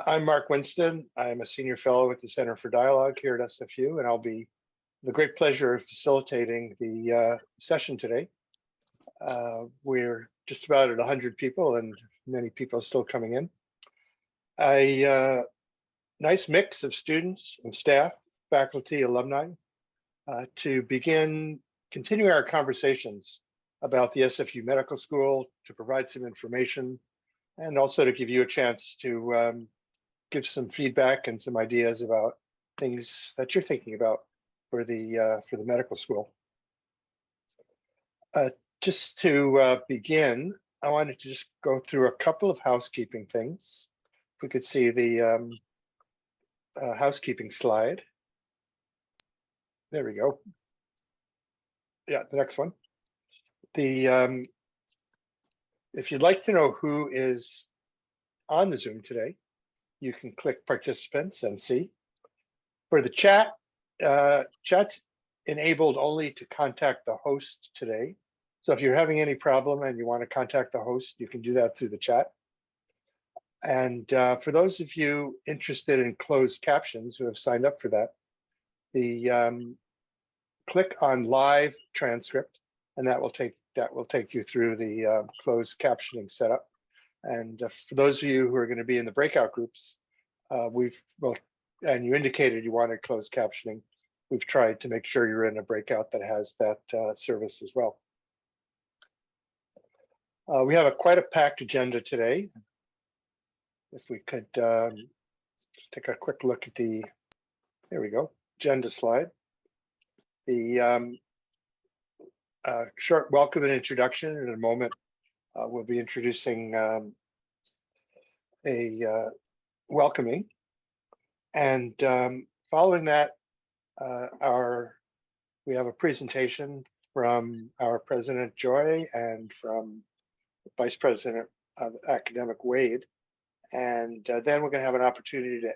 I'm Mark Winston. I'm a senior fellow at the Center for Dialogue here at SFU, and I'll be the great pleasure of facilitating the session today. We're just about at 100 people, and many people are still coming in. A nice mix of students and staff, faculty, alumni, to begin continuing our conversations about the SFU Medical School, to provide some information, and also to give you a chance to give some feedback and some ideas about things that you're thinking about for the medical school. Just to begin, I wanted to just go through a couple of housekeeping things. If we could see the housekeeping slide. There we go. Yeah, the next one. If you'd like to know who is on the Zoom today, you can click participants and see. For the chat, chat's enabled only to contact the host today. So if you're having any problem and you want to contact the host, you can do that through the chat. And for those of you interested in closed captions who have signed up for that, click on live transcript, and that will take you through the closed captioning setup. And for those of you who are going to be in the breakout groups, and you indicated you wanted closed captioning, we've tried to make sure you're in a breakout that has that service as well. We have quite a packed agenda today. If we could take a quick look at there we go, agenda slide. The short welcome and introduction. In a moment, we'll be introducing a welcoming. And following that, we have a presentation from our President Joy and from Vice President of Academic Wade. And then we're going to have an opportunity to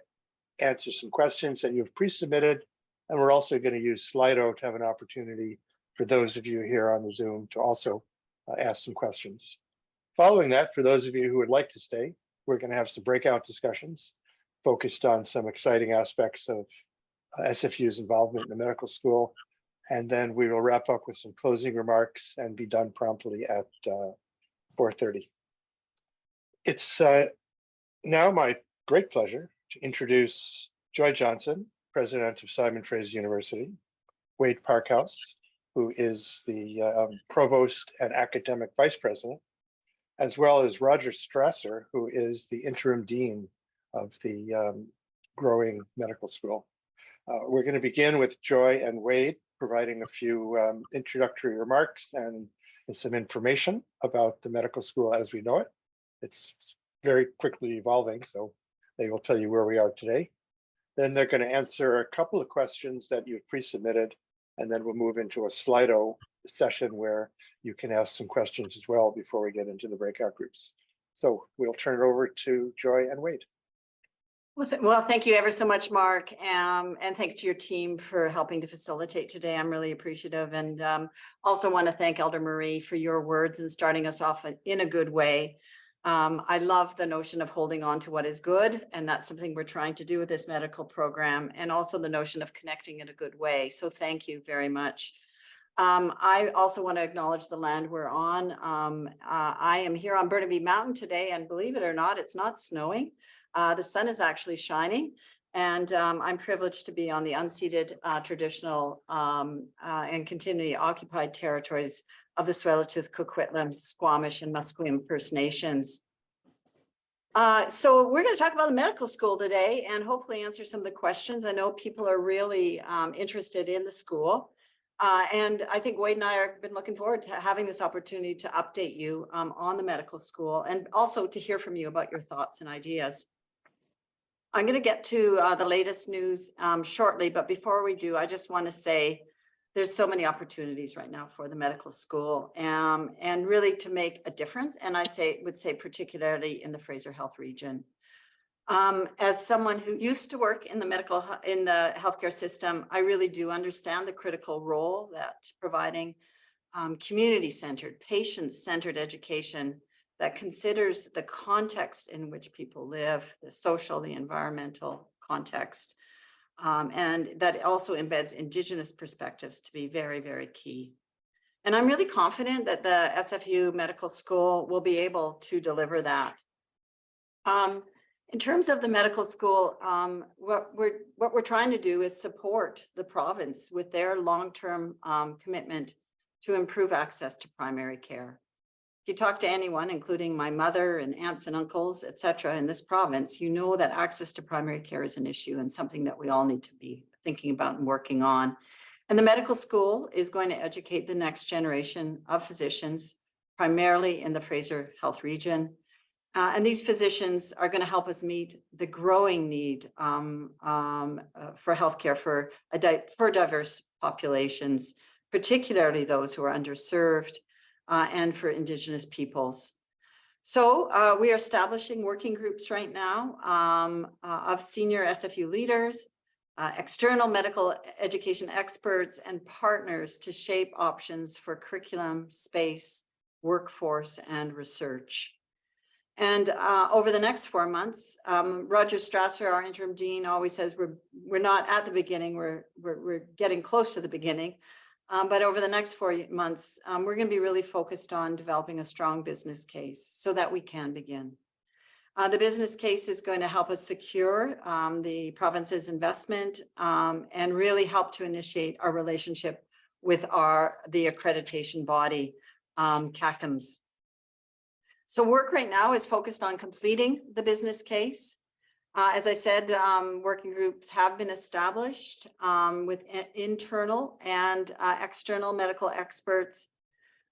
answer some questions that you've pre-submitted. And we're also going to use Slido to have an opportunity for those of you here on the Zoom to also ask some questions. Following that, for those of you who would like to stay, we're going to have some breakout discussions focused on some exciting aspects of SFU's involvement in the medical school. And then we will wrap up with some closing remarks and be done promptly at 4:30. It's now my great pleasure to introduce Joy Johnson, President of Simon Fraser University, Wade Parkhouse, who is the Provost and Academic Vice President, as well as Roger Strasser, who is the Interim Dean of the growing medical school. We're going to begin with Joy and Wade providing a few introductory remarks and some information about the medical school as we know it. It's very quickly evolving, so they will tell you where we are today. Then they're going to answer a couple of questions that you've pre-submitted, and then we'll move into a Slido session where you can ask some questions as well before we get into the breakout groups. So we'll turn it over to Joy and Wade. Well, thank you ever so much, Mark, and thanks to your team for helping to facilitate today. I'm really appreciative, and also want to thank Elder Marie for your words and starting us off in a good way. I love the notion of holding on to what is good, and that's something we're trying to do with this medical program, and also the notion of connecting in a good way. So thank you very much. I also want to acknowledge the land we're on. I am here on Burnaby Mountain today, and believe it or not, it's not snowing. The sun is actually shining, and I'm privileged to be on the unceded traditional and continually occupied territories of the Tsleil-Waututh, Coquitlam, Squamish, and Musqueam First Nations. So we're going to talk about the medical school today and hopefully answer some of the questions. I know people are really interested in the school. And I think Wade and I have been looking forward to having this opportunity to update you on the medical school and also to hear from you about your thoughts and ideas. I'm going to get to the latest news shortly, but before we do, I just want to say there's so many opportunities right now for the medical school and really to make a difference. And I would say particularly in the Fraser Health region. As someone who used to work in the healthcare system, I really do understand the critical role that providing community-centered, patient-centered education that considers the context in which people live, the social, the environmental context, and that also embeds Indigenous perspectives to be very, very key. And I'm really confident that the SFU Medical School will be able to deliver that. In terms of the medical school, what we're trying to do is support the province with their long-term commitment to improve access to primary care. If you talk to anyone, including my mother and aunts and uncles, et cetera, in this province, you know that access to primary care is an issue and something that we all need to be thinking about and working on. And the medical school is going to educate the next generation of physicians, primarily in the Fraser Health region. And these physicians are going to help us meet the growing need for healthcare for diverse populations, particularly those who are underserved, and for Indigenous peoples. So we are establishing working groups right now of senior SFU leaders, external medical education experts, and partners to shape options for curriculum, space, workforce, and research. And over the next 4 months, Roger Strasser, our interim dean, always says we're not at the beginning, we're getting close to the beginning. But over the next 4 months, we're going to be really focused on developing a strong business case so that we can begin. The business case is going to help us secure the province's investment and really help to initiate our relationship with the accreditation body, CACMS. So work right now is focused on completing the business case. As I said, working groups have been established with internal and external medical experts.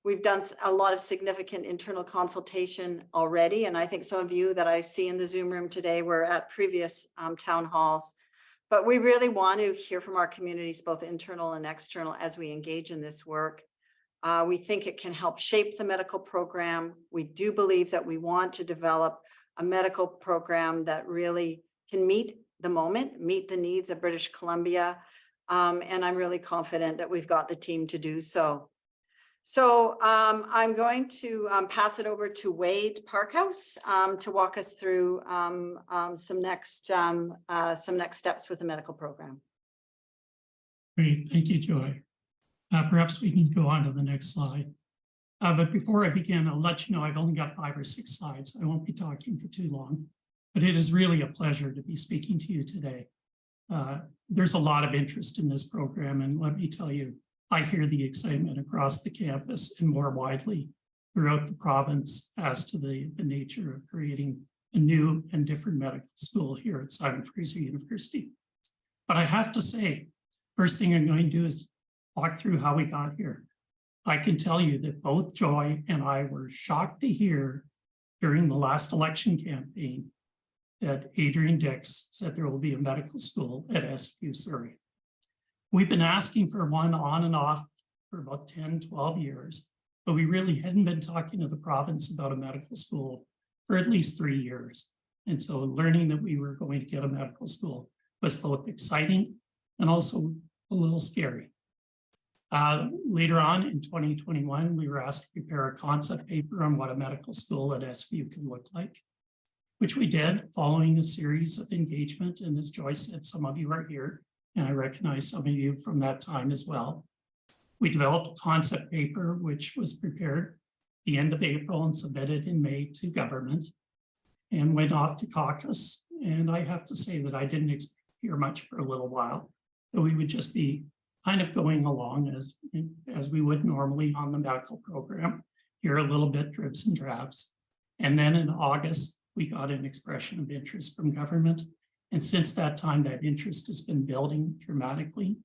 We've done a lot of significant internal consultation already, and I think some of you that I see in the Zoom room today were at previous town halls. But we really want to hear from our communities, both internal and external, as we engage in this work. We think it can help shape the medical program. We do believe that we want to develop a medical program that really can meet the moment, meet the needs of British Columbia. And I'm really confident that we've got the team to do so. So I'm going to pass it over to Wade Parkhouse to walk us through some next steps with the medical program. Great, thank you, Joy. Perhaps we can go on to the next slide. But before I begin, I'll let you know I've only got 5 or 6 slides. I won't be talking for too long, but it is really a pleasure to be speaking to you today. There's a lot of interest in this program, and let me tell you, I hear the excitement across the campus and more widely throughout the province as to the nature of creating a new and different medical school here at Simon Fraser University. But I have to say, first thing I'm going to do is walk through how we got here. I can tell you that both Joy and I were shocked to hear during the last election campaign that Adrian Dix said there will be a medical school at SFU Surrey. We've been asking for one on and off for about 10, 12 years, but we really hadn't been talking to the province about a medical school for at least 3 years. And so learning that we were going to get a medical school was both exciting and also a little scary. Later on in 2021, we were asked to prepare a concept paper on what a medical school at SFU can look like, which we did following a series of engagement. And as Joy said, some of you are here, and I recognize some of you from that time as well. We developed a concept paper, which was prepared the end of April and submitted in May to government and went off to caucus. And I have to say that I didn't hear much for a little while, that we would just be kind of going along as we would normally on the medical program, hear a little bit dribs and drabs. And then in August, we got an expression of interest from government. And since that time, that interest has been building dramatically.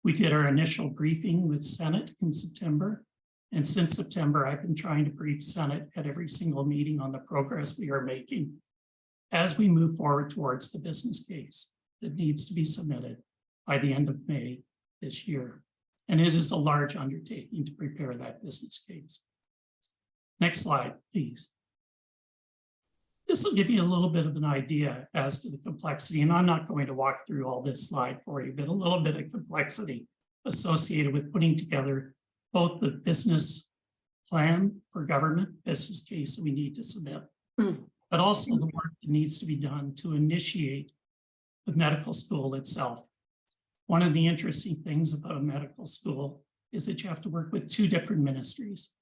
We did our initial briefing with Senate in September. And since September, I've been trying to brief Senate at every single meeting on the progress we are making as we move forward towards the business case that needs to be submitted by the end of May this year. And it is a large undertaking to prepare that business case. Next slide, please. This will give you a little bit of an idea as to the complexity, and I'm not going to walk through all this slide for you, but a little bit of complexity associated with putting together both the business plan for government, business case that we need to submit, but also the work that needs to be done to initiate the medical school itself. One of the interesting things about a medical school is that you have to work with two different ministries.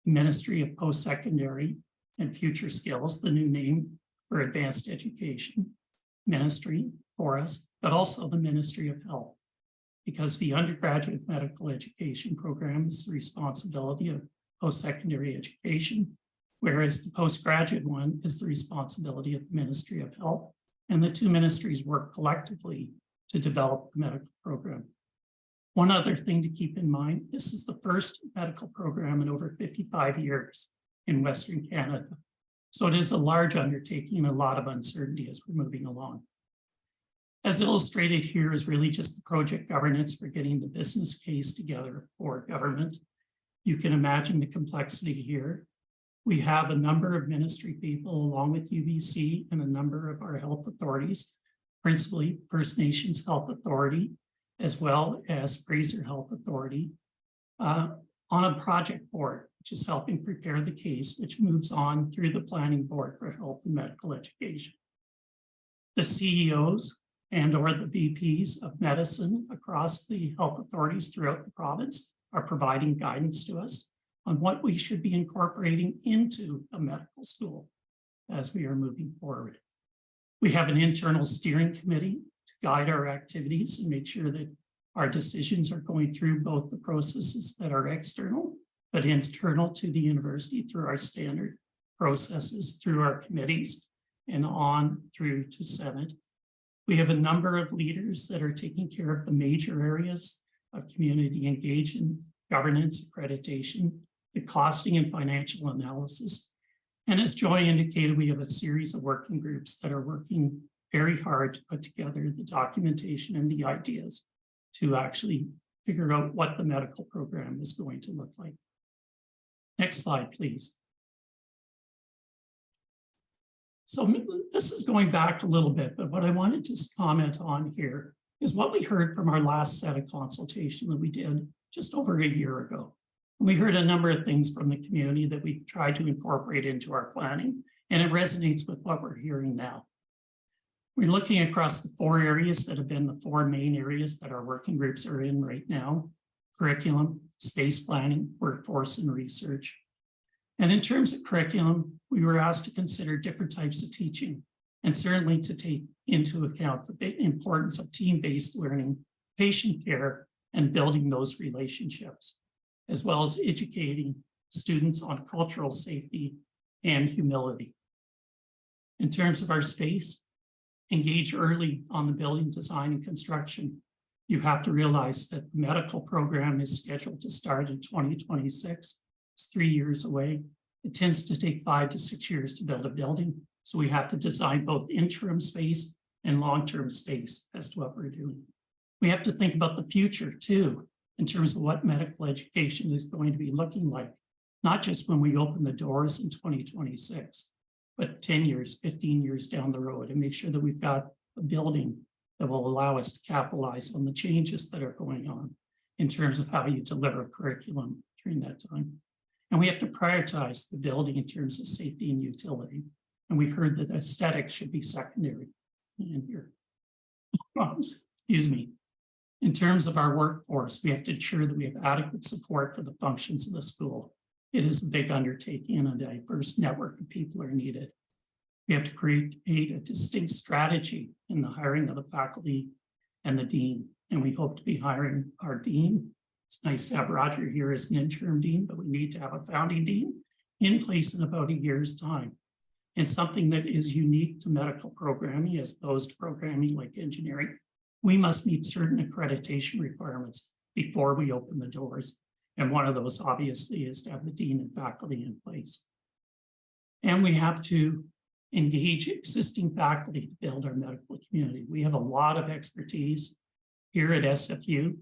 The Ministry of Post-Secondary and Future Skills, the new name for advanced education ministry for us, but also the Ministry of Health, because the undergraduate medical education program is the responsibility of post-secondary education, whereas the postgraduate one is the responsibility of the Ministry of Health, and the two ministries work collectively to develop the medical program. One other thing to keep in mind, this is the first medical program in over 55 years in Western Canada. So it is a large undertaking and a lot of uncertainty as we're moving along. As illustrated here is really just the project governance for getting the business case together for government. You can imagine the complexity here. We have a number of ministry people along with UBC and a number of our health authorities, principally First Nations Health Authority, as well as Fraser Health Authority, on a project board, which is helping prepare the case, which moves on through the planning board for health and medical education. The CEOs and or the VPs of medicine across the health authorities throughout the province are providing guidance to us on what we should be incorporating into a medical school as we are moving forward. We have an internal steering committee to guide our activities and make sure that our decisions are going through both the processes that are external, but internal to the university through our standard processes, through our committees, and on through to Senate. We have a number of leaders that are taking care of the major areas of community engagement, governance, accreditation, the costing and financial analysis. And as Joy indicated, we have a series of working groups that are working very hard to put together the documentation and the ideas to actually figure out what the medical program is going to look like. Next slide, please. So this is going back a little bit, but what I wanted to comment on here is what we heard from our last set of consultation that we did just over a year ago. We heard a number of things from the community that we tried to incorporate into our planning, and it resonates with what we're hearing now. We're looking across the four areas that have been the four main areas that our working groups are in right now: curriculum, space planning, workforce, and research. And in terms of curriculum, we were asked to consider different types of teaching, and certainly to take into account the importance of team-based learning, patient care, and building those relationships, as well as educating students on cultural safety and humility. In terms of our space, engage early on the building design and construction. You have to realize that the medical program is scheduled to start in 2026. It's 3 years away. It tends to take 5 to 6 years to build a building. So we have to design both interim space and long-term space as to what we're doing. We have to think about the future too, in terms of what medical education is going to be looking like, not just when we open the doors in 2026, but 10 years, 15 years down the road, and make sure that we've got a building that will allow us to capitalize on the changes that are going on in terms of how you deliver curriculum during that time. And we have to prioritize the building in terms of safety and utility. And we've heard that aesthetics should be secondary in here. Excuse me. In terms of our workforce, we have to ensure that we have adequate support for the functions of the school. It is a big undertaking and a diverse network of people are needed. We have to create a distinct strategy in the hiring of the faculty and the dean. And we hope to be hiring our dean. It's nice to have Roger here as an interim dean, but we need to have a founding dean in place in about a year's time. And something that is unique to medical programming as opposed to programming like engineering. We must meet certain accreditation requirements before we open the doors. And one of those obviously is to have the dean and faculty in place. And we have to engage existing faculty to build our medical community. We have a lot of expertise here at SFU,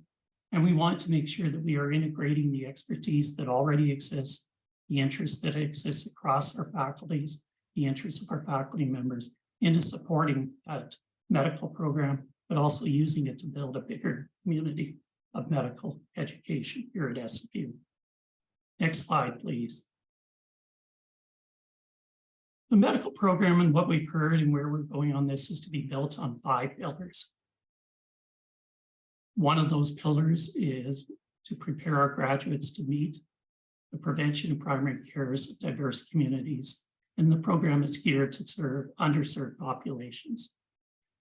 and we want to make sure that we are integrating the expertise that already exists, the interest that exists across our faculties, the interests of our faculty members into supporting that medical program, but also using it to build a bigger community of medical education here at SFU. Next slide, please. The medical program and what we've heard and where we're going on this is to be built on 5 pillars. One of those pillars is to prepare our graduates to meet the prevention and primary cares of diverse communities. And the program is geared to serve underserved populations.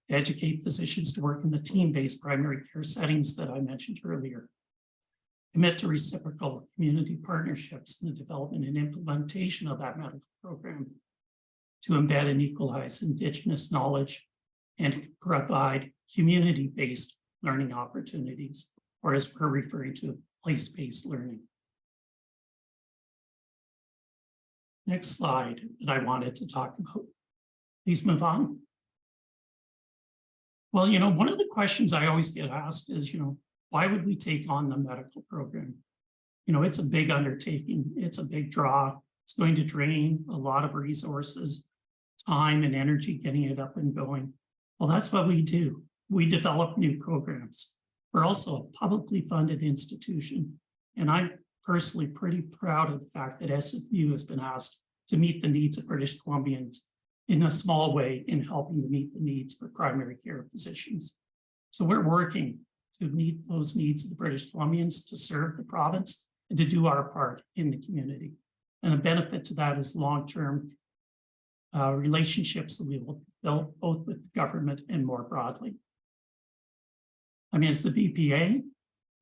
To educate physicians to work in the team-based primary care settings that I mentioned earlier. Commit to reciprocal community partnerships in the development and implementation of that medical program. To embed and equalize Indigenous knowledge and provide community-based learning opportunities, or as we're referring to, place-based learning. Next slide that I wanted to talk about. Please move on. Well, one of the questions I always get asked is, why would we take on the medical program? It's a big undertaking. It's a big draw. It's going to drain a lot of resources, time and energy getting it up and going. Well, that's what we do. We develop new programs. We're also a publicly funded institution. And I'm personally pretty proud of the fact that SFU has been asked to meet the needs of British Columbians in a small way in helping to meet the needs for primary care physicians. So we're working to meet those needs of the British Columbians, to serve the province and to do our part in the community. And a benefit to that is long-term relationships that we will build both with the government and more broadly. As the VPA,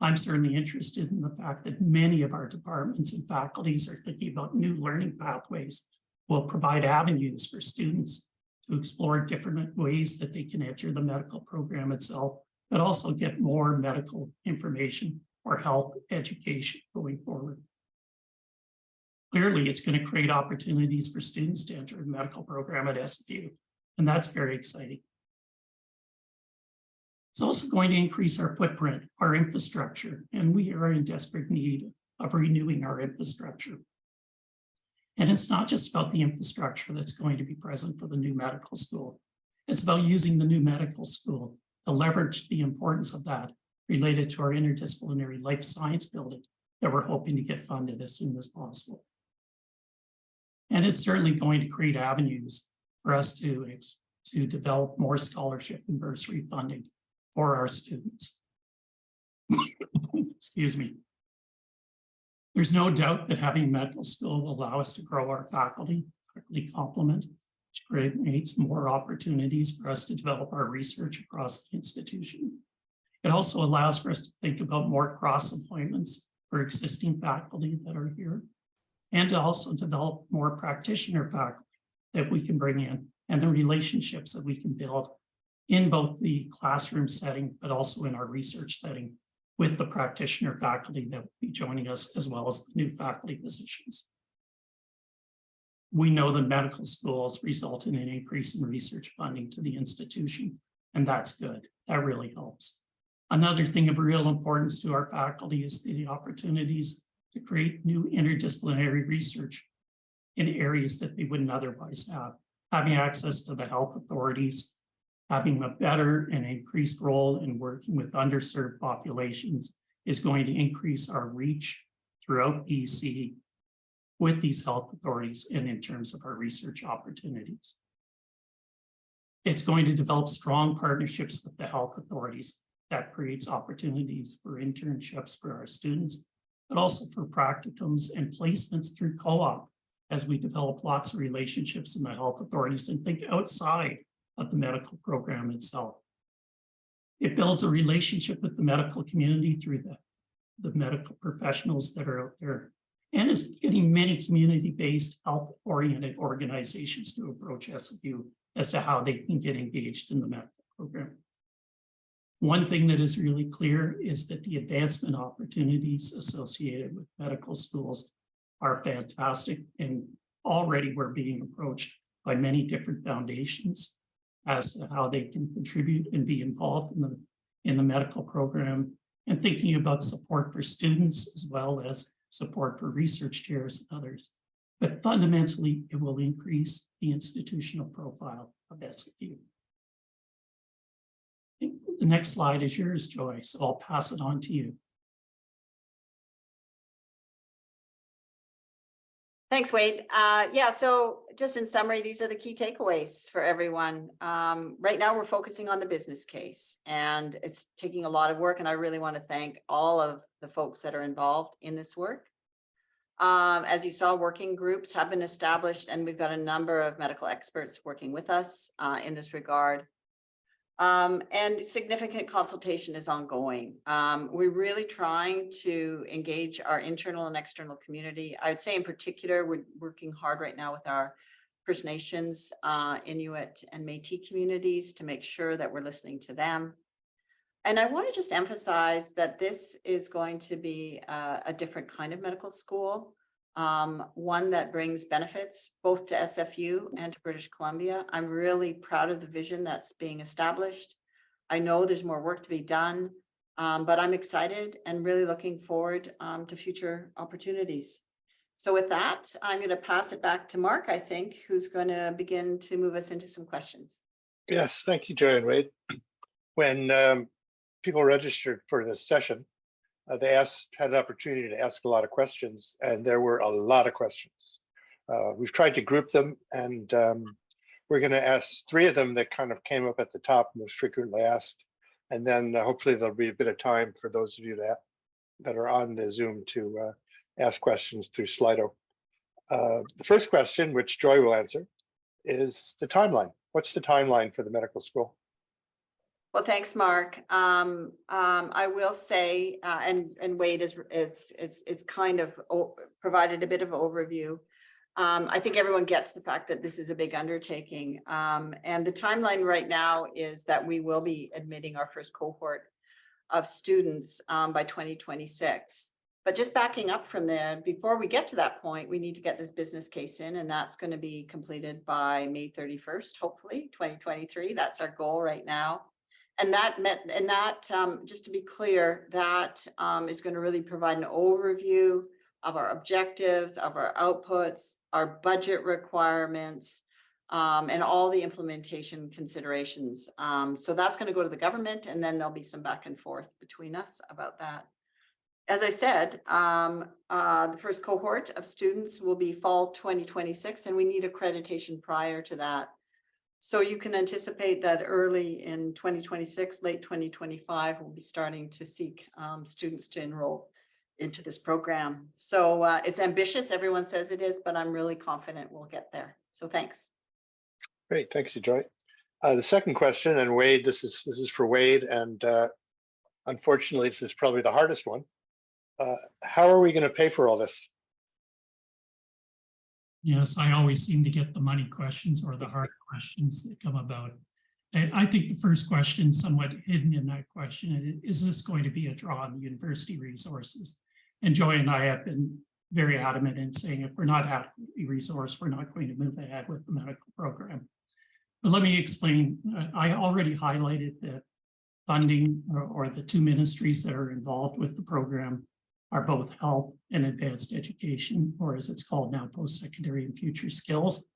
I'm certainly interested in the fact that many of our departments and faculties are thinking about new learning pathways, will provide avenues for students to explore different ways that they can enter the medical program itself, but also get more medical information or health education going forward. Clearly, it's going to create opportunities for students to enter the medical program at SFU, and that's very exciting. It's also going to increase our footprint, our infrastructure, and we are in desperate need of renewing our infrastructure. And it's not just about the infrastructure that's going to be present for the new medical school. It's about using the new medical school to leverage the importance of that related to our interdisciplinary life science building that we're hoping to get funded as soon as possible. And it's certainly going to create avenues for us to develop more scholarship and bursary funding for our students. Excuse me. There's no doubt that having a medical school will allow us to grow our faculty complement, which creates more opportunities for us to develop our research across the institution. It also allows for us to think about more cross appointments for existing faculty that are here, and to also develop more practitioner faculty that we can bring in, and the relationships that we can build in both the classroom setting, but also in our research setting with the practitioner faculty that will be joining us, as well as the new faculty positions. We know that medical schools result in an increase in research funding to the institution, and that's good. That really helps. Another thing of real importance to our faculty is the opportunities to create new interdisciplinary research in areas that they wouldn't otherwise have. Having access to the health authorities, having a better and increased role in working with underserved populations is going to increase our reach throughout BC with these health authorities and in terms of our research opportunities. It's going to develop strong partnerships with the health authorities that creates opportunities for internships for our students, but also for practicums and placements through co-op as we develop lots of relationships in the health authorities and think outside of the medical program itself. It builds a relationship with the medical community through the medical professionals that are out there, and is getting many community-based health-oriented organizations to approach SFU as to how they can get engaged in the medical program. One thing that is really clear is that the advancement opportunities associated with medical schools are fantastic, and already we're being approached by many different foundations as to how they can contribute and be involved in the medical program, and thinking about support for students as well as support for research chairs and others. But fundamentally, it will increase the institutional profile of SFU. The next slide is yours, Joy, so I'll pass it on to you. Thanks, Wade. Yeah, so just in summary, these are the key takeaways for everyone. Right now, we're focusing on the business case, and it's taking a lot of work. And I really want to thank all of the folks that are involved in this work. As you saw, working groups have been established, and we've got a number of medical experts working with us in this regard. And significant consultation is ongoing. We're really trying to engage our internal and external community. I would say in particular, we're working hard right now with our First Nations, Inuit and Métis communities to make sure that we're listening to them. And I want to just emphasize that this is going to be a different kind of medical school. One that brings benefits both to SFU and to British Columbia. I'm really proud of the vision that's being established. I know there's more work to be done, but I'm excited and really looking forward to future opportunities. So with that, I'm going to pass it back to Mark, I think, who's going to begin to move us into some questions. Yes, thank you, Joy and Wade. When people registered for this session, they had an opportunity to ask a lot of questions, and there were a lot of questions. We've tried to group them, and we're going to ask 3 of them that kind of came up at the top, most frequently asked, and then hopefully there'll be a bit of time for those of you that are on the Zoom to ask questions through Slido. The first question, which Joy will answer, is the timeline. What's the timeline for the medical school? Well, thanks, Mark. I will say, and Wade is kind of provided a bit of overview. I think everyone gets the fact that this is a big undertaking. And the timeline right now is that we will be admitting our first cohort of students by 2026. But just backing up from there, before we get to that point, we need to get this business case in, and that's going to be completed by May 31st, hopefully 2023. That's our goal right now. And just to be clear, that is going to really provide an overview of our objectives, of our outputs, our budget requirements, and all the implementation considerations. So that's going to go to the government, and then there'll be some back and forth between us about that. As I said, the first cohort of students will be fall 2026, and we need accreditation prior to that. So you can anticipate that early in 2026, late 2025, we'll be starting to seek students to enroll into this program. So it's ambitious, everyone says it is, but I'm really confident we'll get there. So thanks. Great, thanks, Joy. The second question, and Wade, this is for Wade, and unfortunately, this is probably the hardest one. How are we going to pay for all this? Yes, I always seem to get the money questions or the hard questions that come about. I think the first question, somewhat hidden in that question, is this going to be a draw on the university resources? And Joy and I have been very adamant in saying if we're not adequately resourced, we're not going to move ahead with the medical program. But let me explain. I already highlighted that funding or the 2 ministries that are involved with the program are both health and advanced education, or as it's called now, post-secondary and future skills.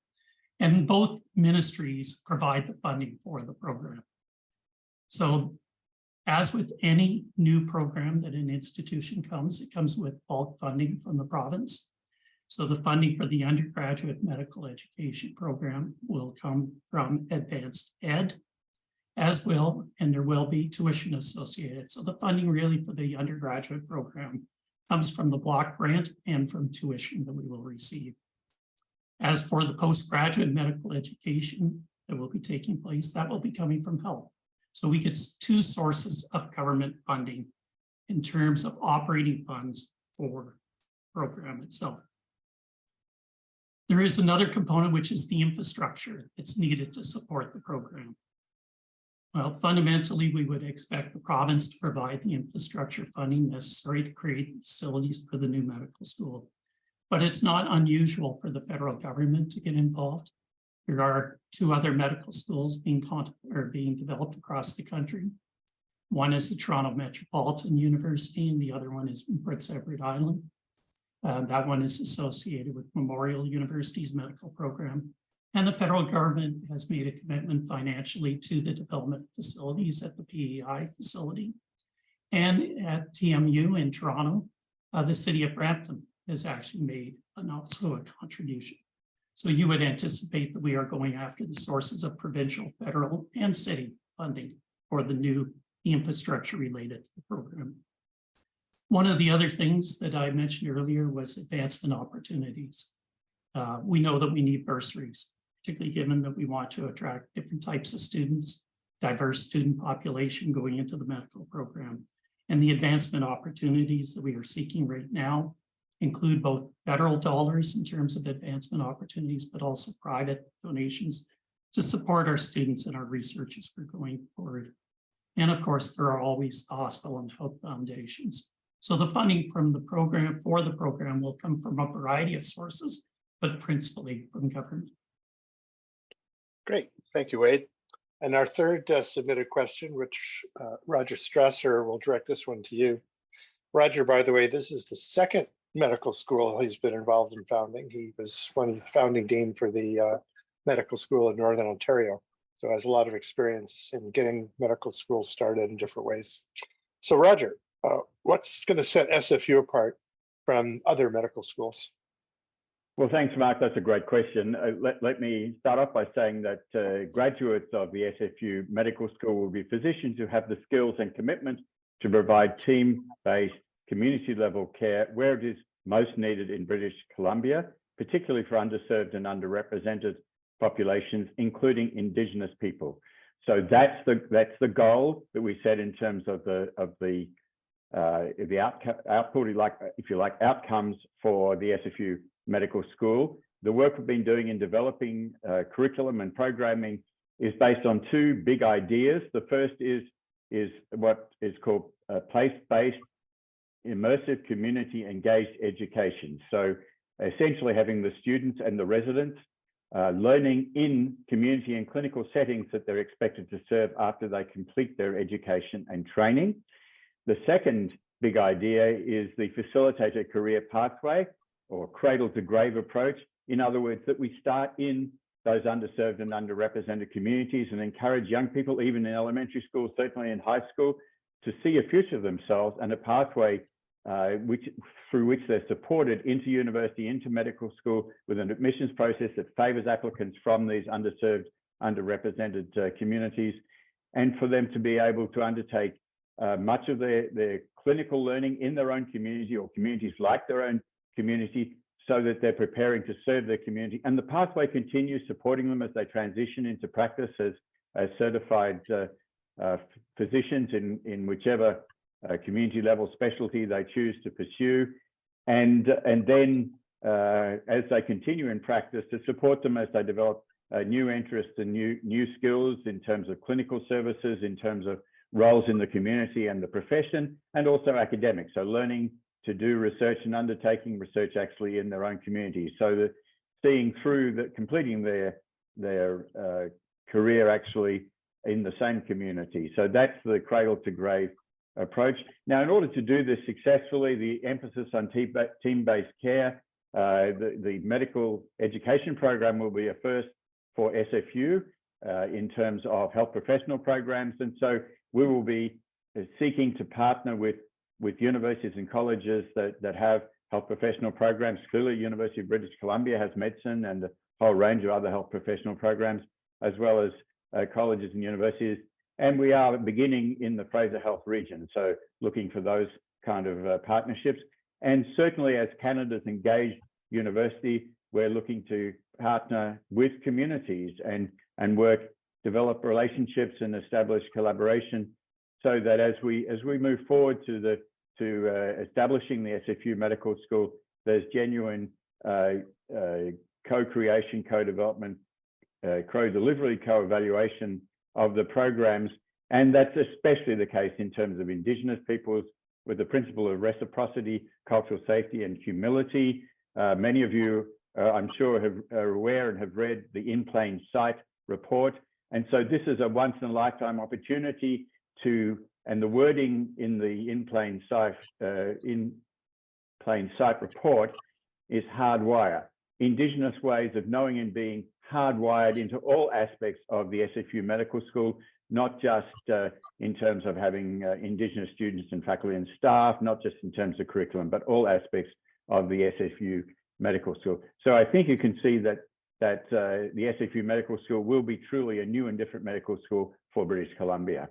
And both ministries provide the funding for the program. So as with any new program that an institution comes, it comes with bulk funding from the province. So the funding for the undergraduate medical education program will come from advanced ed, as will, and there will be tuition associated. So the funding really for the undergraduate program comes from the block grant and from tuition that we will receive. As for the postgraduate medical education that will be taking place, that will be coming from health. So we get 2 sources of government funding in terms of operating funds for the program itself. There is another component, which is the infrastructure that's needed to support the program. Well, fundamentally, we would expect the province to provide the infrastructure funding necessary to create facilities for the new medical school. But it's not unusual for the federal government to get involved. There are 2 other medical schools being developed across the country. One is the Toronto Metropolitan University, and the other one is in Prince Edward Island. That one is associated with Memorial University's medical program. And the federal government has made a commitment financially to the development facilities at the PEI facility. And at TMU in Toronto, the city of Brampton has actually made and also a contribution. So you would anticipate that we are going after the sources of provincial, federal, and city funding for the new infrastructure related to the program. One of the other things that I mentioned earlier was advancement opportunities. We know that we need bursaries, particularly given that we want to attract different types of students, diverse student population going into the medical program. And the advancement opportunities that we are seeking right now include both federal dollars in terms of advancement opportunities, but also private donations to support our students and our researchers for going forward. And of course, there are always the hospital and health foundations. So the funding from the program for the program will come from a variety of sources, but principally from government. Great, thank you, Wade. And our third submitted question, which Roger Strasser will direct this one to you. Roger, by the way, this is the second medical school he's been involved in founding. He was one founding dean for the medical school in Northern Ontario. So has a lot of experience in getting medical schools started in different ways. So Roger, what's going to set SFU apart from other medical schools? Well, thanks, Mark. That's a great question. Let me start off by saying that graduates of the SFU Medical School will be physicians who have the skills and commitment to provide team-based, community-level care where it is most needed in British Columbia, particularly for underserved and underrepresented populations, including Indigenous people. So that's the goal that we set in terms of the output, if you like, outcomes for the SFU Medical School. The work we've been doing in developing curriculum and programming is based on two big ideas. The first is what is called place-based, immersive, community engaged education. So essentially having the students and the residents learning in community and clinical settings that they're expected to serve after they complete their education and training. The second big idea is the facilitated career pathway, or cradle to grave approach. In other words, that we start in those underserved and underrepresented communities and encourage young people, even in elementary school, certainly in high school, to see a future of themselves and a pathway through which they're supported into university, into medical school, with an admissions process that favors applicants from these underserved, underrepresented communities, and for them to be able to undertake much of their clinical learning in their own community or communities like their own community, so that they're preparing to serve their community. And the pathway continues, supporting them as they transition into practice as certified physicians in whichever community level specialty they choose to pursue. And then as they continue in practice, to support them as they develop new interests and new skills in terms of clinical services, in terms of roles in the community and the profession, and also academics. So learning to do research and undertaking research actually in their own community. So that seeing through that, completing their career actually in the same community. So that's the cradle to grave approach. Now, in order to do this successfully, the emphasis on team-based care, the medical education program will be a first for SFU in terms of health professional programs. And so we will be seeking to partner with universities and colleges that have health professional programs. Clearly, University of British Columbia has medicine and a whole range of other health professional programs, as well as colleges and universities. And we are beginning in the Fraser Health region, so looking for those kind of partnerships. And certainly as Canada's engaged university, we're looking to partner with communities and work, develop relationships and establish collaboration, so that as we move forward to establishing the SFU Medical School, there's genuine co-creation, co-development, co-delivery, co-evaluation of the programs. And that's especially the case in terms of Indigenous peoples, with the principle of reciprocity, cultural safety, and humility. Many of you, I'm sure, are aware and have read the In Plain Sight report. And so this is a once-in-a-lifetime opportunity to, and the wording in the In Plain Sight report is hardwire. Indigenous ways of knowing and being hardwired into all aspects of the SFU Medical School, not just in terms of having Indigenous students and faculty and staff, not just in terms of curriculum, but all aspects of the SFU Medical School. So I think you can see that the SFU Medical School will be truly a new and different medical school for British Columbia.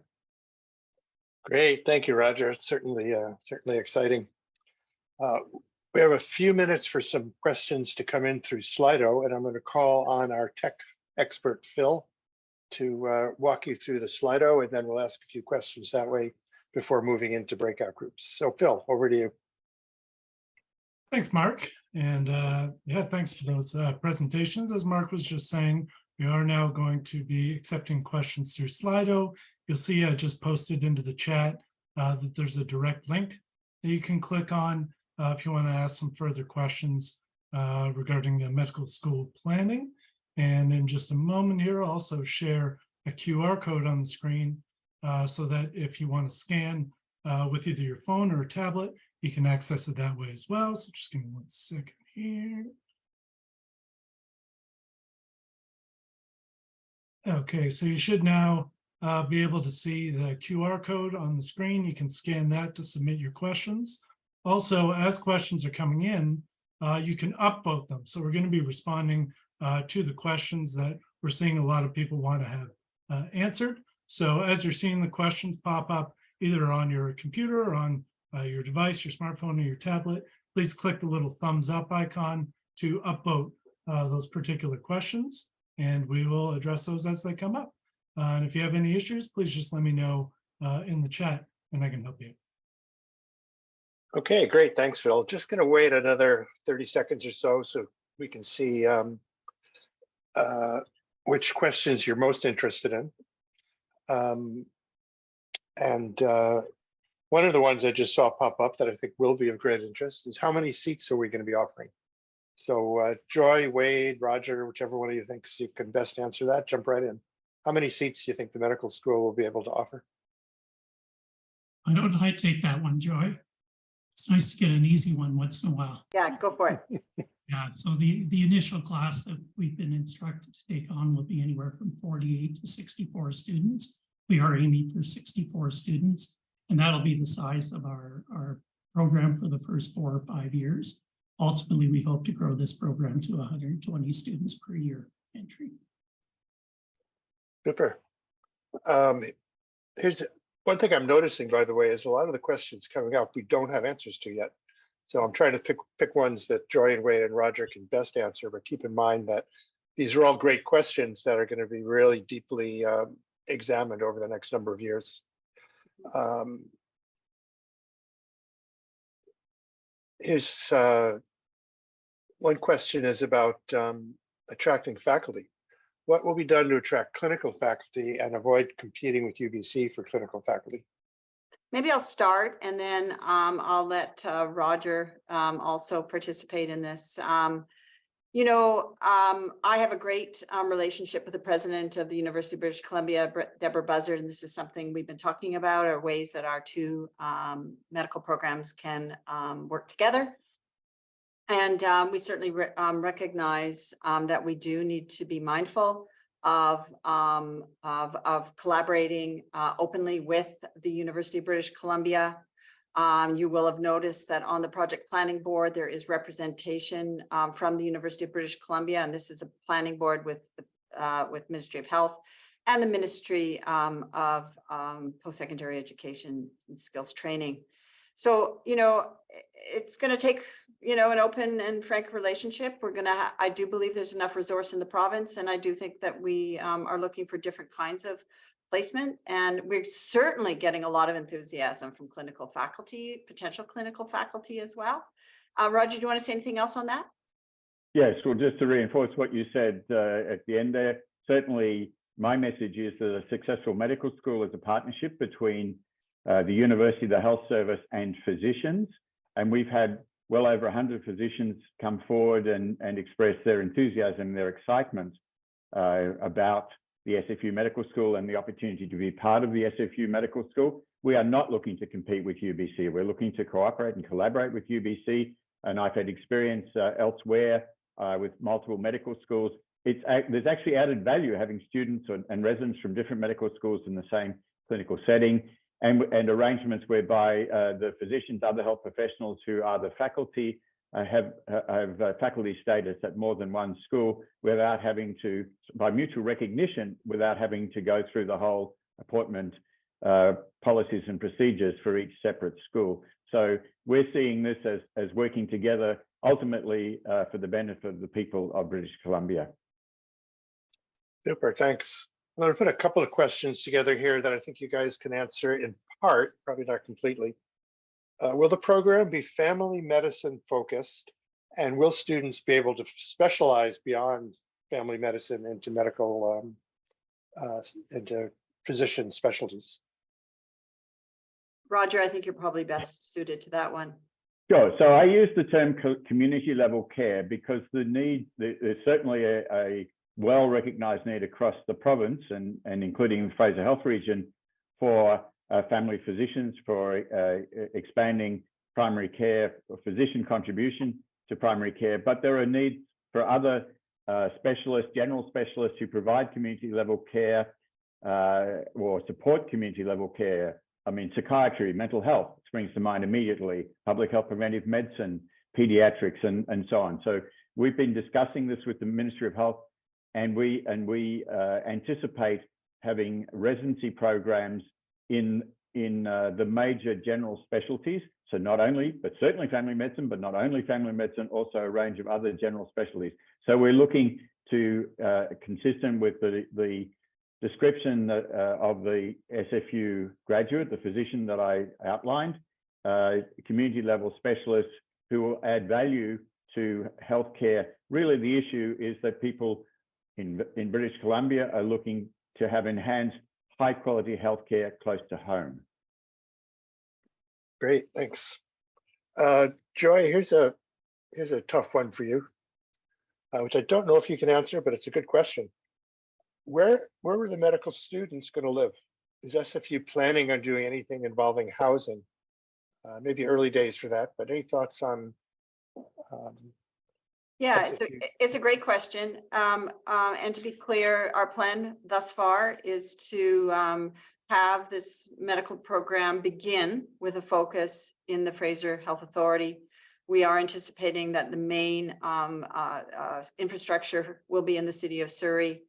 Great, thank you, Roger. It's certainly exciting. We have a few minutes for some questions to come in through Slido, and I'm going to call on our tech expert, Phil, to walk you through the Slido, and then we'll ask a few questions that way before moving into breakout groups. So Phil, over to you. Thanks, Mark. And yeah, thanks for those presentations. As Mark was just saying, we are now going to be accepting questions through Slido. You'll see I just posted into the chat that there's a direct link that you can click on if you want to ask some further questions regarding the medical school planning. And in just a moment here, I'll also share a QR code on the screen so that if you want to scan with either your phone or a tablet, you can access it that way as well. So just give me 1 second here. Okay, so you should now be able to see the QR code on the screen. You can scan that to submit your questions. Also, as questions are coming in, you can upvote them. So we're going to be responding to the questions that we're seeing a lot of people want to have answered. So as you're seeing the questions pop up, either on your computer or on your device, your smartphone or your tablet, please click the little thumbs up icon to upvote those particular questions, and we will address those as they come up. And if you have any issues, please just let me know in the chat and I can help you. Okay, great. Thanks, Phil. Just going to wait another 30 seconds or so we can see which questions you're most interested in. One of the ones I just saw pop up that I think will be of great interest is how many seats are we going to be offering? So Joy, Wade, Roger, whichever one of you thinks you can best answer that, jump right in. How many seats do you think the medical school will be able to offer? Why don't I take that one, Joy? It's nice to get an easy one once in a while. Yeah, go for it. Yeah, so the initial class that we've been instructed to take on will be anywhere from 48 to 64 students. We are aiming for 64 students, and that'll be the size of our program for the first 4 or 5 years. Ultimately, we hope to grow this program to 120 students per year entry. Super. Here's one thing I'm noticing, by the way, is a lot of the questions coming up we don't have answers to yet. So I'm trying to pick ones that Joy and Wade and Roger can best answer, but keep in mind that these are all great questions that are going to be really deeply examined over the next number of years. Here's one question is about attracting faculty. What will be done to attract clinical faculty and avoid competing with UBC for clinical faculty? Maybe I'll start and then I'll let Roger also participate in this. You know, I have a great relationship with the president of the University of British Columbia, Deborah Buzzard, and this is something we've been talking about, are ways that our two medical programs can work together. And we certainly recognize that we do need to be mindful of collaborating openly with the University of British Columbia. You will have noticed that on the project planning board, there is representation from the University of British Columbia, and this is a planning board with Ministry of Health and the Ministry of Post-Secondary Education and Skills Training. So, you know, it's going to take, you know, an open and frank relationship. I do believe there's enough resource in the province, and I do think that we are looking for different kinds of placement, and we're certainly getting a lot of enthusiasm from clinical faculty, potential clinical faculty as well. Roger, do you want to say anything else on that? Yes, well, just to reinforce what you said at the end there, certainly my message is that a successful medical school is a partnership between the university, the health service, and physicians. And we've had well over 100 physicians come forward and express their enthusiasm, their excitement about the SFU Medical School and the opportunity to be part of the SFU Medical School. We are not looking to compete with UBC. We're looking to cooperate and collaborate with UBC. And I've had experience elsewhere with multiple medical schools. There's actually added value having students and residents from different medical schools in the same clinical setting, and arrangements whereby the physicians, other health professionals who are the faculty have faculty status at more than one school without having to, by mutual recognition, without having to go through the whole appointment policies and procedures for each separate school. So we're seeing this as working together ultimately for the benefit of the people of British Columbia. Super, thanks. I'm going to put a couple of questions together here that I think you guys can answer in part, probably not completely. Will the program be family medicine focused, and will students be able to specialize beyond family medicine into medical, into physician specialties? Roger, I think you're probably best suited to that one. Sure. So I use the term community level care because there's certainly a well-recognized need across the province and including the Fraser Health region for family physicians, for expanding primary care, physician contribution to primary care, but there are needs for other specialists, general specialists who provide community level care or support community level care. I mean, psychiatry, mental health springs to mind immediately, public health, preventive medicine, pediatrics, and so on. So we've been discussing this with the Ministry of Health, and we anticipate having residency programs in the major general specialties. So not only, but certainly family medicine, but not only family medicine, also a range of other general specialties. So we're looking to, consistent with the description of the SFU graduate, the physician that I outlined, community level specialists who will add value to healthcare. Really, the issue is that people in British Columbia are looking to have enhanced high quality healthcare close to home. Great, thanks. Joy, here's a tough one for you, which I don't know if you can answer, but it's a good question. Where were the medical students going to live? Is SFU planning on doing anything involving housing? Maybe early days for that, but any thoughts on? Yeah, SFU? it's a great question. And to be clear, our plan thus far is to have this medical program begin with a focus in the Fraser Health Authority. We are anticipating that the main infrastructure will be in the city of Surrey.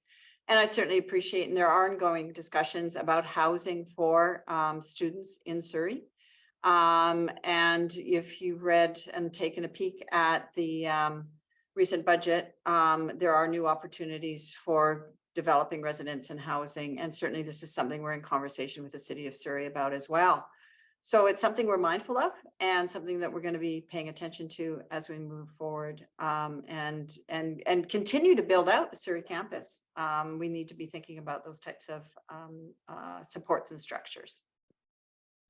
And I certainly appreciate, and there are ongoing discussions about housing for students in Surrey. And if you've read and taken a peek at the recent budget, there are new opportunities for developing residence and housing. And certainly this is something we're in conversation with the city of Surrey about as well. So it's something we're mindful of and something that we're going to be paying attention to as we move forward and continue to build out the Surrey campus. We need to be thinking about those types of supports and structures.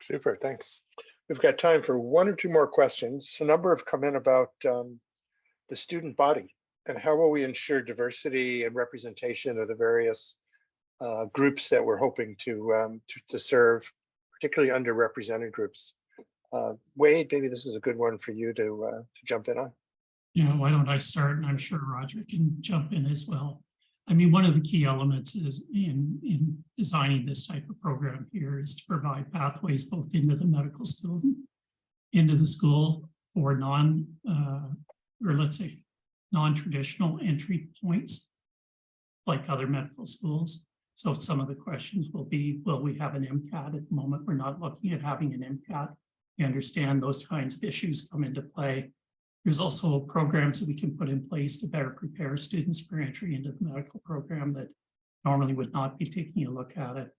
Super, thanks. We've got time for one or two more questions. A number have come in about the student body and how will we ensure diversity and representation of the various groups that we're hoping to serve, particularly underrepresented groups. Wade, maybe this is a good one for you to jump in on. Yeah, why don't I start? And I'm sure Roger can jump in as well. I mean, one of the key elements is in designing this type of program here is to provide pathways both into the medical school, into the school for non-traditional entry points, like other medical schools. So some of the questions will be, will we have an MCAT? At the moment, we're not looking at having an MCAT. We understand those kinds of issues come into play. There's also programs that we can put in place to better prepare students for entry into the medical program that normally would not be taking a look at it.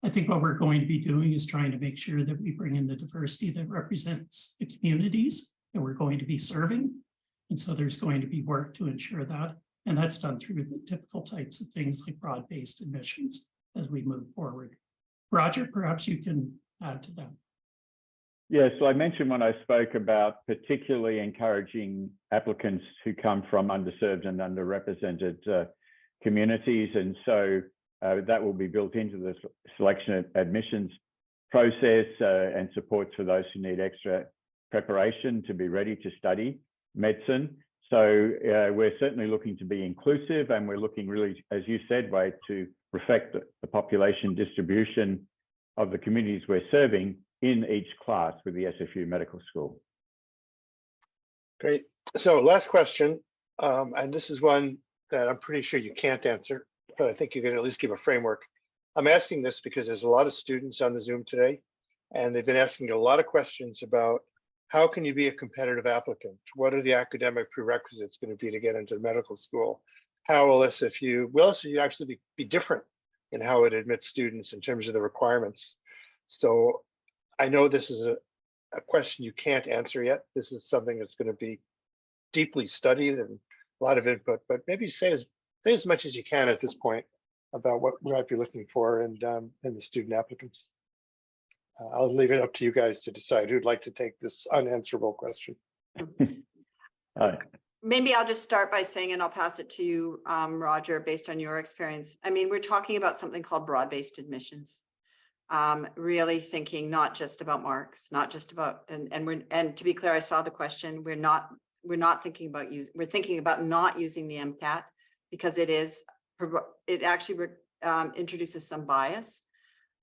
I think what we're going to be doing is trying to make sure that we bring in the diversity that represents the communities that we're going to be serving. And so there's going to be work to ensure that. And that's done through the typical types of things like broad-based admissions as we move forward. Roger, perhaps you can add to that. Yeah, so I mentioned when I spoke about particularly encouraging applicants who come from underserved and underrepresented communities. And so that will be built into the selection admissions process and supports for those who need extra preparation to be ready to study medicine. So we're certainly looking to be inclusive, and we're looking really, as you said, Wade, to reflect the population distribution of the communities we're serving in each class with the SFU Medical School. Great. So last question, and this is one that I'm pretty sure you can't answer, but I think you can at least give a framework. I'm asking this because there's a lot of students on the Zoom today, and they've been asking a lot of questions about how can you be a competitive applicant? What are the academic prerequisites going to be to get into medical school? How will SFU actually be different in how it admits students in terms of the requirements? So I know this is a question you can't answer yet. This is something that's going to be deeply studied and a lot of input, but maybe say as much as you can at this point about what we might be looking for in the student applicants. I'll leave it up to you guys to decide who'd like to take this unanswerable question. Maybe I'll just start by saying, and I'll pass it to you, Roger, based on your experience. I mean, we're talking about something called broad-based admissions. Really thinking not just about marks, not just about, and to be clear, I saw the question. We're not thinking about we're thinking about not using the MCAT because it actually introduces some bias.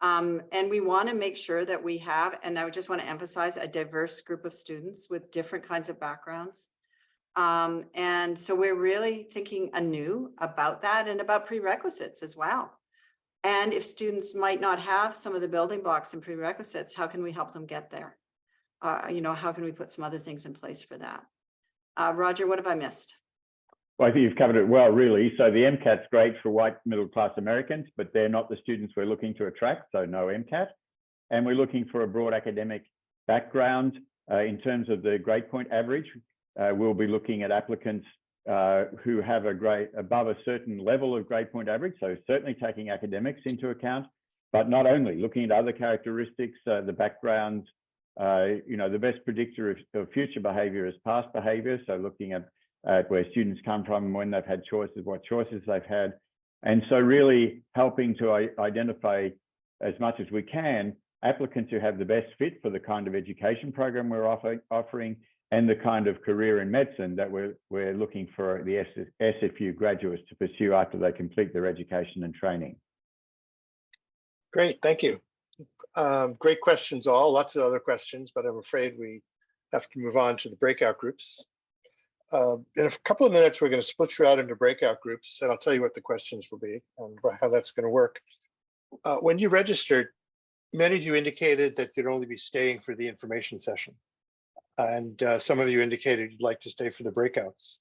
And we want to make sure that we have, and I would just want to emphasize, a diverse group of students with different kinds of backgrounds. And so we're really thinking anew about that and about prerequisites as well. And if students might not have some of the building blocks and prerequisites, how can we help them get there? How can we put some other things in place for that? Roger, what have I missed? Well, I think you've covered it well, really. So the MCAT's great for white middle-class Americans, but they're not the students we're looking to attract, so no MCAT. And we're looking for a broad academic background in terms of the grade point average. We'll be looking at applicants who have a grade above a certain level of grade point average, so certainly taking academics into account, but not only looking at other characteristics, the background, the best predictor of future behavior is past behavior, so looking at where students come from and when they've had choices, what choices they've had. And so really helping to identify as much as we can applicants who have the best fit for the kind of education program we're offering and the kind of career in medicine that we're looking for the SFU graduates to pursue after they complete their education and training. Great, thank you. Great questions all, lots of other questions, but I'm afraid we have to move on to the breakout groups. In a couple of minutes, we're going to split you out into breakout groups, and I'll tell you what the questions will be and how that's going to work. When you registered, many of you indicated that you'd only be staying for the information session. And some of you indicated you'd like to stay for the breakouts.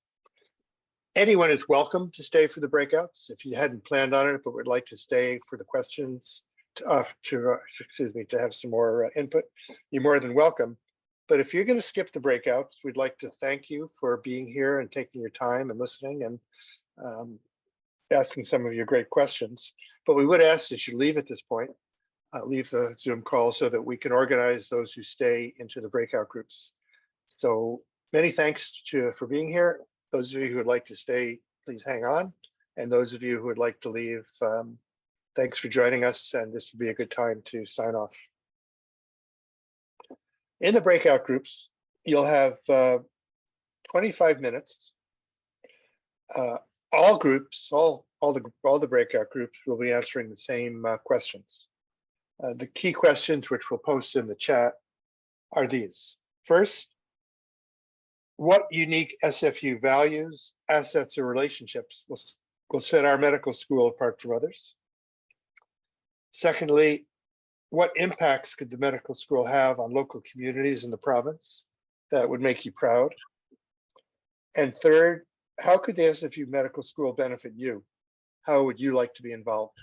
Anyone is welcome to stay for the breakouts. If you hadn't planned on it, but would like to stay for the questions to have some more input, you're more than welcome. But if you're going to skip the breakouts, we'd like to thank you for being here and taking your time and listening and asking some of your great questions. But we would ask that you leave at this point, leave the Zoom call so that we can organize those who stay into the breakout groups. So many thanks for being here. Those of you who would like to stay, please hang on. And those of you who would like to leave, thanks for joining us. And this would be a good time to sign off. In the breakout groups, you'll have 25 minutes. All groups, all the breakout groups will be answering the same questions. The key questions, which we'll post in the chat, are these. First, what unique SFU values, assets, or relationships will set our medical school apart from others? Secondly, what impacts could the medical school have on local communities in the province that would make you proud? And third, how could the SFU Medical School benefit you? How would you like to be involved?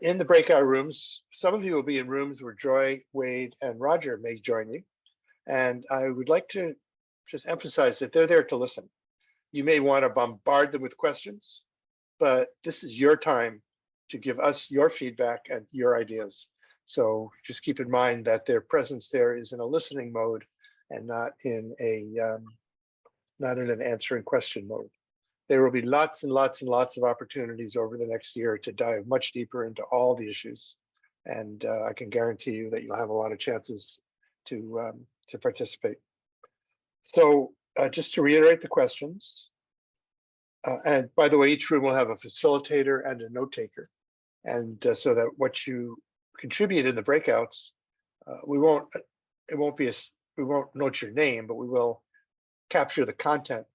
In the breakout rooms, some of you will be in rooms where Joy, Wade, and Roger may join you. And I would like to just emphasize that they're there to listen. You may want to bombard them with questions, but this is your time to give us your feedback and your ideas. So just keep in mind that their presence there is in a listening mode and not in an answering question mode. There will be lots and lots and lots of opportunities over the next year to dive much deeper into all the issues. And I can guarantee you that you'll have a lot of chances to participate. So just to reiterate the questions, and by the way, each room will have a facilitator and a note taker. And so that what you contribute in the breakouts, it won't be we won't note your name, but we will capture the content.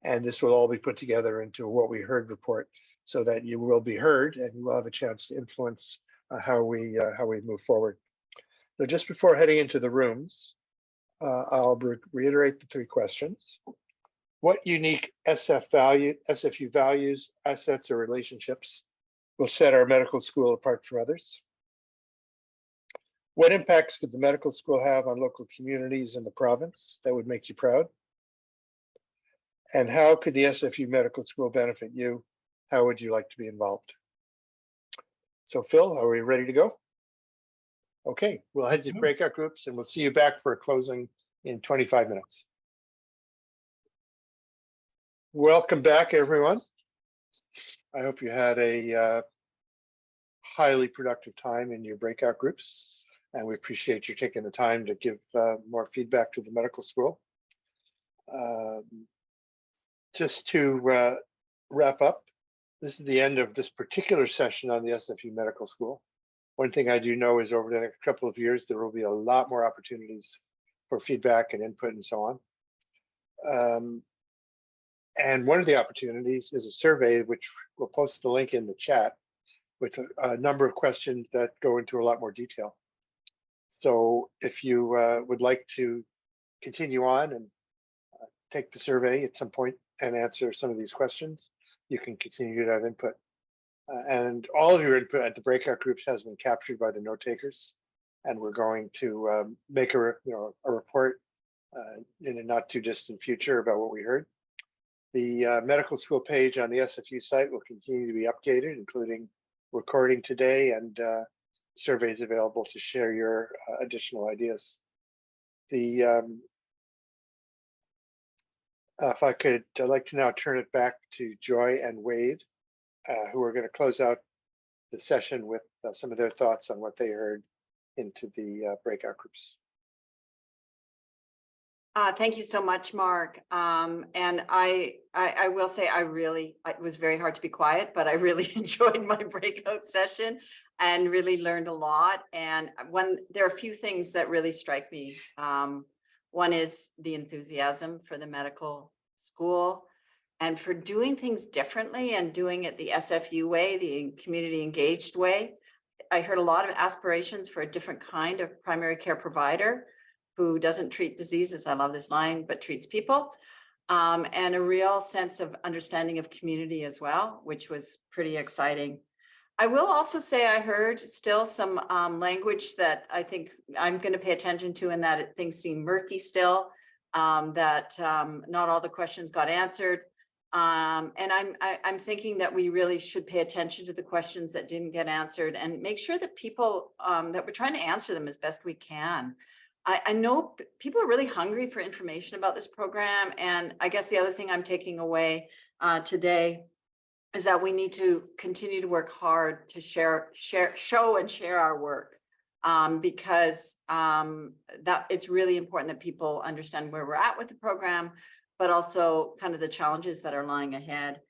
And this will all be put together into what we heard report so that you will be heard and you will have a chance to influence how we move forward. So just before heading into the rooms, I'll reiterate the 3 questions. What unique SFU values, assets, or relationships will set our medical school apart from others? What impacts could the medical school have on local communities in the province that would make you proud? And how could the SFU Medical School benefit you? How would you like to be involved? So Phil, are we ready to go? Okay, we'll head to breakout groups and we'll see you back for a closing in 25 minutes. Welcome back, everyone. I hope you had a highly productive time in your breakout groups, and we appreciate you taking the time to give more feedback to the medical school. Just to wrap up, this is the end of this particular session on the SFU Medical School. One thing I do know is over the next couple of years, there will be a lot more opportunities for feedback and input and so on. And one of the opportunities is a survey, which we'll post the link in the chat with a number of questions that go into a lot more detail. So if you would like to continue on and take the survey at some point and answer some of these questions, you can continue to have input. And all of your input at the breakout groups has been captured by the note takers. And we're going to make a report in a not too distant future about what we heard. The medical school page on the SFU site will continue to be updated, including recording today and surveys available to share your additional ideas. If I could, I'd like to now turn it back to Joy and Wade, who are going to close out the session with some of their thoughts on what they heard into the breakout groups. Thank you so much, Mark. And I will say it was very hard to be quiet, but I really enjoyed my breakout session and really learned a lot. And there are a few things that really strike me. One is the enthusiasm for the medical school and for doing things differently and doing it the SFU way, the community engaged way. I heard a lot of aspirations for a different kind of primary care provider who doesn't treat diseases, I love this line, but treats people, and a real sense of understanding of community as well, which was pretty exciting. I will also say I heard still some language that I think I'm going to pay attention to, and that things seem murky still, that not all the questions got answered. And I'm thinking that we really should pay attention to the questions that didn't get answered and make sure that people, that we're trying to answer them as best we can. I know people are really hungry for information about this program. And I guess the other thing I'm taking away today is that we need to continue to work hard to show and share our work, because that it's really important that people understand where we're at with the program, but also kind of the challenges that are lying ahead.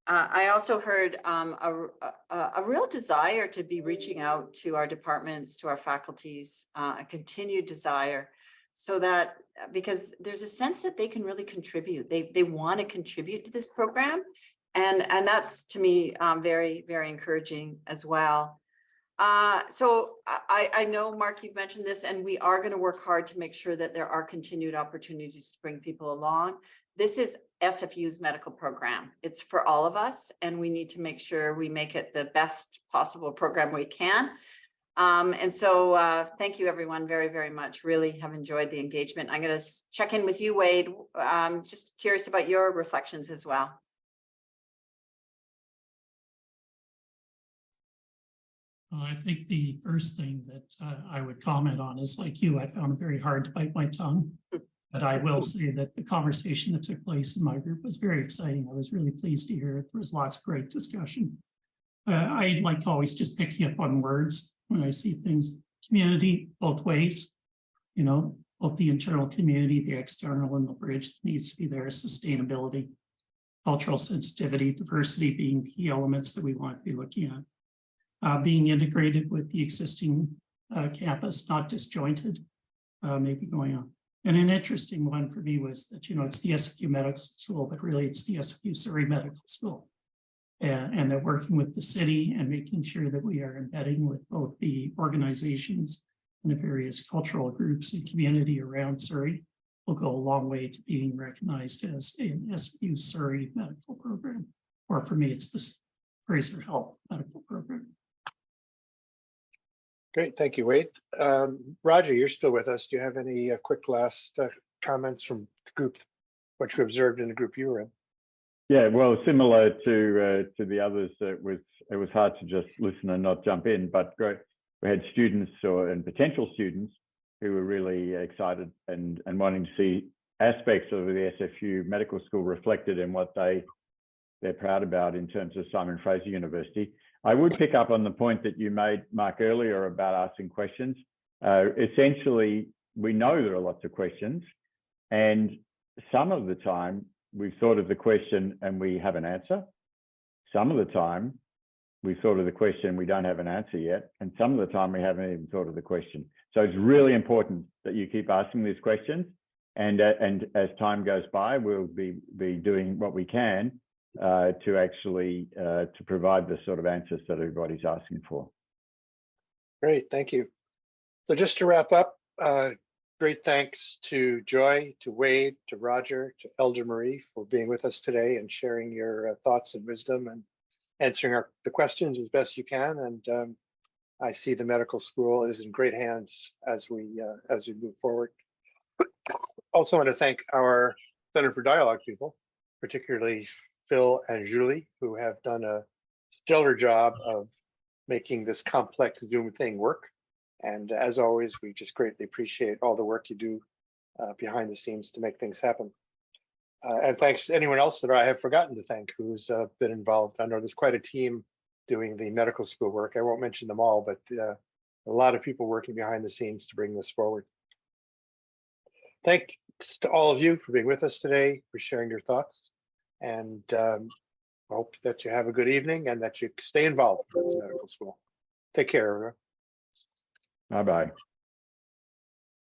I also heard a real desire to be reaching out to our departments, to our faculties, a continued desire, so that because there's a sense that they can really contribute. They want to contribute to this program. And that's, to me, very, very encouraging as well. So I know, Mark, you've mentioned this, and we are going to work hard to make sure that there are continued opportunities to bring people along. This is SFU's medical program. It's for all of us, and we need to make sure we make it the best possible program we can. And so thank you, everyone, very, very much. Really have enjoyed the engagement. I'm going to check in with you, Wade. Just curious about your reflections as well. Well, I think the first thing that I would comment on is, like you, I found it very hard to bite my tongue. But I will say that the conversation that took place in my group was very exciting. I was really pleased to hear it. There was lots of great discussion. I like always just picking up on words when I see things. Community, both ways, you know, both the internal community, the external, and the bridge needs to be there. Sustainability, cultural sensitivity, diversity being key elements that we want to be looking at. Being integrated with the existing campus, not disjointed, maybe going on. And an interesting one for me was that, it's the SFU Medical School, but really it's the SFU Surrey Medical School. And they're working with the city and making sure that we are embedding with both the organizations and the various cultural groups and community around Surrey will go a long way to being recognized as an SFU Surrey medical program. Or for me, it's this Fraser Health medical program. Great, thank you, Wade. Roger, you're still with us. Do you have any quick last comments from the group, what you observed in the group you were in? Yeah, well, similar to the others, it was hard to just listen and not jump in, but great. We had students and potential students who were really excited and wanting to see aspects of the SFU Medical School reflected in what they're proud about in terms of Simon Fraser University. I would pick up on the point that you made, Mark, earlier about asking questions. Essentially, we know there are lots of questions, and some of the time we've thought of the question and we have an answer. Some of the time we've thought of the question, we don't have an answer yet. And some of the time we haven't even thought of the question. So it's really important that you keep asking these questions. And as time goes by, we'll be doing what we can to actually to provide the sort of answers that everybody's asking for. Great, thank you. So just to wrap up, great thanks to Joy, to Wade, to Roger, to Elder Marie for being with us today and sharing your thoughts and wisdom and answering the questions as best you can. And I see the medical school is in great hands as we move forward. Also want to thank our Center for Dialogue people, particularly Phil and Julie, who have done a stellar job of making this complex Zoom thing work. And as always, we just greatly appreciate all the work you do behind the scenes to make things happen. And thanks to anyone else that I have forgotten to thank who's been involved. I know there's quite a team doing the medical school work. I won't mention them all, but a lot of people working behind the scenes to bring this forward. Thanks to all of you for being with us today, for sharing your thoughts. And I hope that you have a good evening and that you stay involved with the medical school. Take care, everyone. Bye-bye.